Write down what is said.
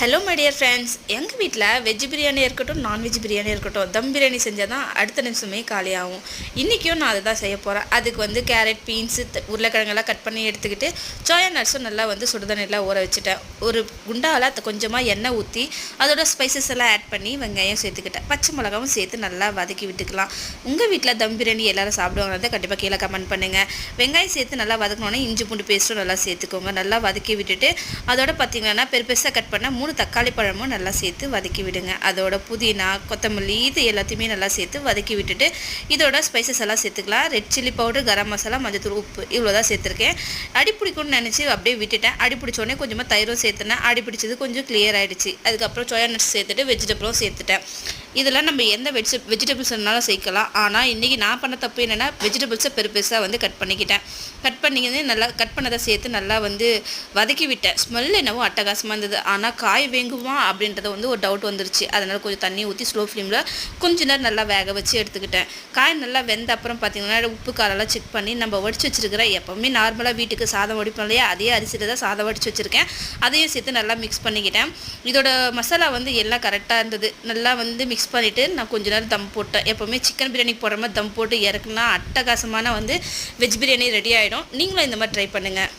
Hello my dear friends, எங்கள் வீட்டில் veg biryani இருக்கட்டும், நான்வெஜ் பிரியாணி இருக்கட்டும், தம் பிரியாணி செஞ்சால் தான் அடுத்த நிமிஷமே காலியாகும். இன்றைக்கும் நான் அதை தான் செய்ய போகிறேன். அதுக்கு வந்து கேரட், பீன்ஸு, உருளைக்கிழங்கெல்லாம் கட் பண்ணி எடுத்துக்கிட்டு சோயா நட்ஸும் நல்லா வந்து சுடுதண்ணியில் ஊற வச்சுட்டேன். ஒரு குண்டாவில் கொஞ்சமாக எண்ணெய் ஊற்றி அதோட ஸ்பைசஸ் எல்லாம் ஆட் பண்ணி வெங்காயம் சேர்த்துக்கிட்டேன். பச்சை மிளகாவும் சேர்த்து நல்லா வதக்கி விட்டுக்கலாம். உங்கள் வீட்டில் தம் பிரியாணி எல்லோரும் சாப்பிடுவாங்க, கண்டிப்பாக கீழே கமெண்ட் பண்ணுங்கள். வெங்காயம் சேர்த்து நல்லா வதக்கணுன்னே இஞ்சி பூண்டு பேஸ்ட்டும் நல்லா சேர்த்துக்கோங்க. நல்லா வதக்கி விட்டுட்டு அதோட பார்த்திங்கன்னா பெருசாக கட் பண்ண 3 தக்காளி பழமும் நல்லா சேர்த்து வதக்கி விடுங்க. அதோட புதினா, கொத்தமல்லி இது எல்லாத்தையுமே நல்லா சேர்த்து வதக்கி விட்டுட்டு இதோட ஸ்பைசஸ் எல்லாம் சேர்த்துக்கலாம். Red chilli powder, garam masala, மஞ்சத்தூள், உப்பு இவ்வளோ தான் சேர்த்துருக்கேன். அடி பிடிக்கும்னு நினச்சி அப்படியே விட்டுட்டேன். அடி பிடிச்சோடனே கொஞ்சமாக தயிரும் சேர்த்துனேன். அடி பிடிச்சது கொஞ்சம் கிளியர் ஆகிடுச்சு. அதுக்கப்புறம் சோயா நட்ஸ் சேர்த்துட்டு வெஜிடபிளும் சேர்த்துட்டேன். இதெல்லாம் நம்ம எந்த வெஜிடபிள்ஸ் இருந்தாலும் சேர்க்கலாம். ஆனால் இன்றைக்கி நான் பண்ண தப்பு என்னென்னா வெஜிடபிள்ஸை பெருசாக வந்து கட் பண்ணிக்கிட்டேன். கட் பண்ணிக்கிது நல்லா கட் பண்ணதை சேர்த்து நல்லா வந்து வதக்கி விட்டேன். ஸ்மெல் என்னவோ அட்டகாசமாக இருந்தது. ஆனால் காய் வேங்குமா அப்படின்றத வந்து ஒரு டவுட் வந்துருச்சு. அதனால் கொஞ்சம் தண்ணி ஊற்றி ஸ்லோ ஃப்ளேமில் கொஞ்ச நேரம் நல்லா வேக வச்சு எடுத்துக்கிட்டேன். காய் நல்லா வெந்த அப்புறம் பார்த்திங்கன்னா உப்பு காரெல்லாம் செக் பண்ணி நம்ம வடித்து வச்சுருக்கிற எப்போவுமே நார்மலாக வீட்டுக்கு சாதம் வடிப்போம் இல்லையா, அதே அரிசியில் தான் சாதம் வடித்து வச்சுருக்கேன். அதையும் சேர்த்து நல்லா மிக்ஸ் பண்ணிக்கிட்டேன். இதோட மசாலா வந்து எல்லாம் கரெக்டாக இருந்தது. நல்லா வந்து மிக்ஸ் பண்ணிவிட்டு நான் கொஞ்ச நேரம் தம் போட்டேன். எப்போவுமே சிக்கன் பிரியாணி போடுற மாதிரி தம் போட்டு இறக்குனா அட்டகாசமான வந்து வெஜ் பிரியாணி ரெடி ஆகிடும். நீங்களும் இந்த மாதிரி ட்ரை பண்ணுங்கள்.